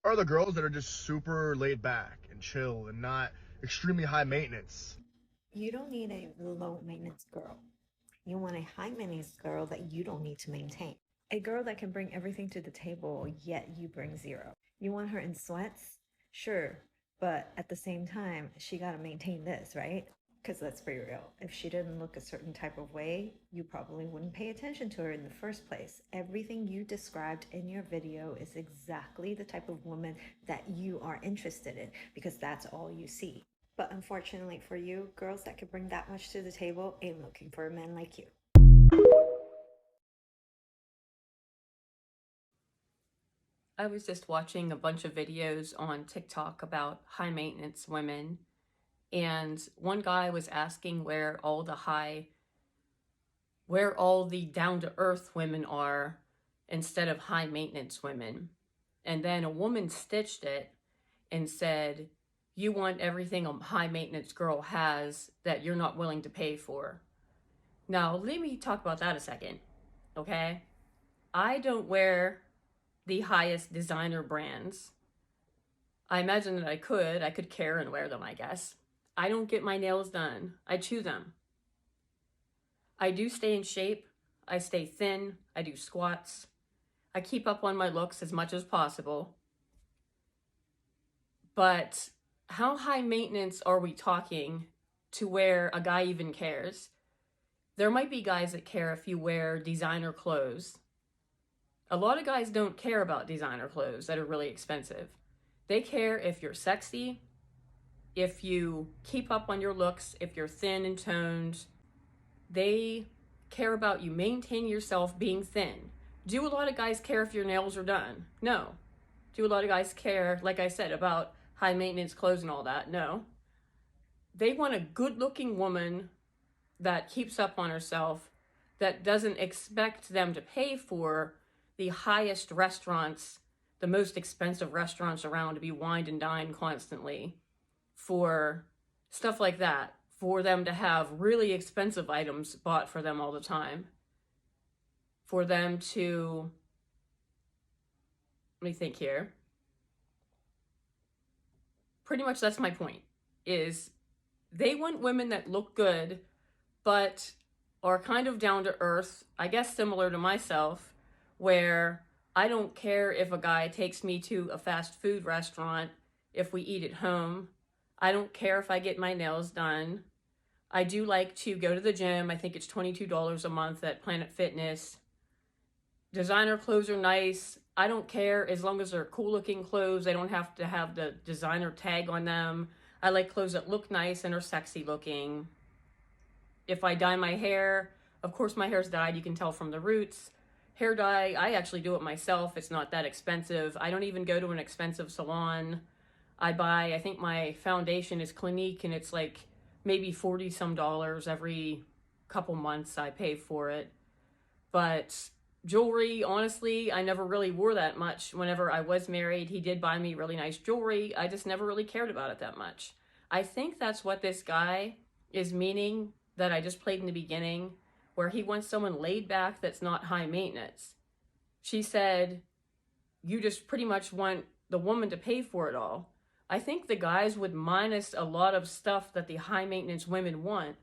Are the girls that are just super laid back and chill and not extremely high maintenance? You don't need a low maintenance girl. You want a high maintenance girl that you don't need to maintain. A girl that can bring everything to the table, yet you bring zero. You want her in sweats? Sure. But at the same time, she got to maintain this, right? Because let's be real. If she didn't look a certain type of way, you probably wouldn't pay attention to her in the first place. Everything you described in your video is exactly the type of woman that you are interested in because that's all you see. But unfortunately for you, girls that could bring that much to the table ain't looking for a man like you. I was just watching a bunch of videos on TikTok about high maintenance women, and one guy was asking where all the down to earth women are instead of high maintenance women. And then a woman stitched it and said, "You want everything a high maintenance girl has that you're not willing to pay for." Now, let me talk about that a second, okay? I don't wear the highest designer brands. I imagine that I could care and wear them, I guess. I don't get my nails done. I chew them. I do stay in shape. I stay thin. I do squats. I keep up on my looks as much as possible. But how high maintenance are we talking to where a guy even cares? There might be guys that care if you wear designer clothes. A lot of guys don't care about designer clothes that are really expensive. They care if you're sexy, if you keep up on your looks, if you're thin and toned. They care about you maintaining yourself being thin. Do a lot of guys care if your nails are done? No. Do a lot of guys care, like I said, about high maintenance clothes and all that? No. They want a good looking woman that keeps up on herself, that doesn't expect them to pay for the highest restaurants, the most expensive restaurants around, to be wined and dined constantly, for stuff like that, for them to have really expensive items bought for them all the time, for them to, let me think here. Pretty much that's my point, is they want women that look good, but are kind of down to earth, I guess similar to myself, where I don't care if a guy takes me to a fast food restaurant if we eat at home. I don't care if I get my nails done. I do like to go to the gym. I think it's $22 a month at Planet Fitness. Designer clothes are nice. I don't care as long as they're cool looking clothes. They don't have to have the designer tag on them. I like clothes that look nice and are sexy looking. If I dye my hair, of course my hair's dyed, you can tell from the roots. Hair dye, I actually do it myself. It's not that expensive. I don't even go to an expensive salon. I think my foundation is Clinique, and it's like maybe 40 some dollars every couple months I pay for it. But jewelry, honestly, I never really wore that much. Whenever I was married, he did buy me really nice jewelry. I just never really cared about it that much. I think that's what this guy is meaning that I just played in the beginning, where he wants someone laid back that's not high maintenance. She said, you just pretty much want the woman to pay for it all. I think the guys would minus a lot of stuff that the high maintenance women want,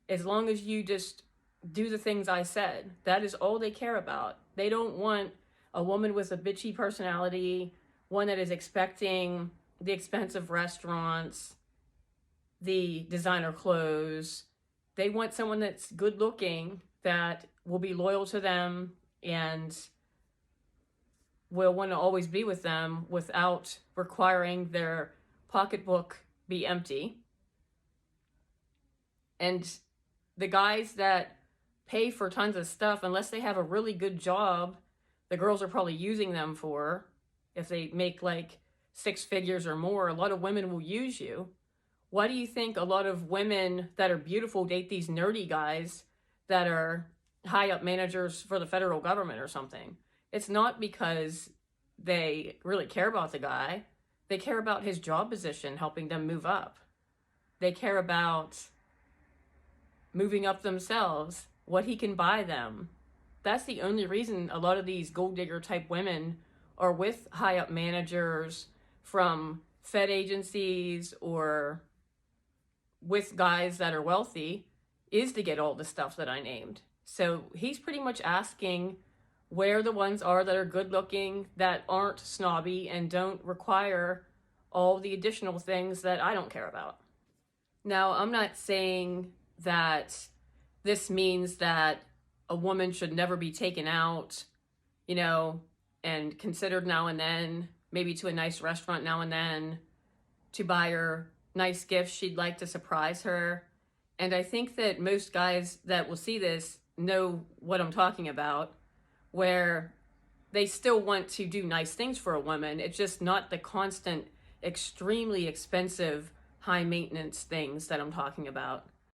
as long as you just do the things I said. That is all they care about. They don't want a woman with a bitchy personality, one that is expecting the expensive restaurants, the designer clothes. They want someone that's good looking, that will be loyal to them and will want to always be with them without requiring their pocketbook be empty. And the guys that pay for tons of stuff, unless they have a really good job, the girls are probably using them for. If they make like six figures or more, a lot of women will use you. Why do you think a lot of women that are beautiful date these nerdy guys that are high up managers for the federal government or something? It's not because they really care about the guy. They care about his job position, helping them move up. They care about moving up themselves, what he can buy them. That's the only reason a lot of these gold digger type women are with high up managers from Fed agencies or with guys that are wealthy is to get all the stuff that I named. So he's pretty much asking where the ones are that are good looking, that aren't snobby, and don't require all the additional things that I don't care about. Now, I'm not saying that this means that a woman should never be taken out, you know, and considered now and then, maybe to a nice restaurant now and then, to buy her nice gifts she'd like to surprise her. And I think that most guys that will see this know what I'm talking about, where they still want to do nice things for a woman. It's just not the constant, extremely expensive, high maintenance things that I'm talking about.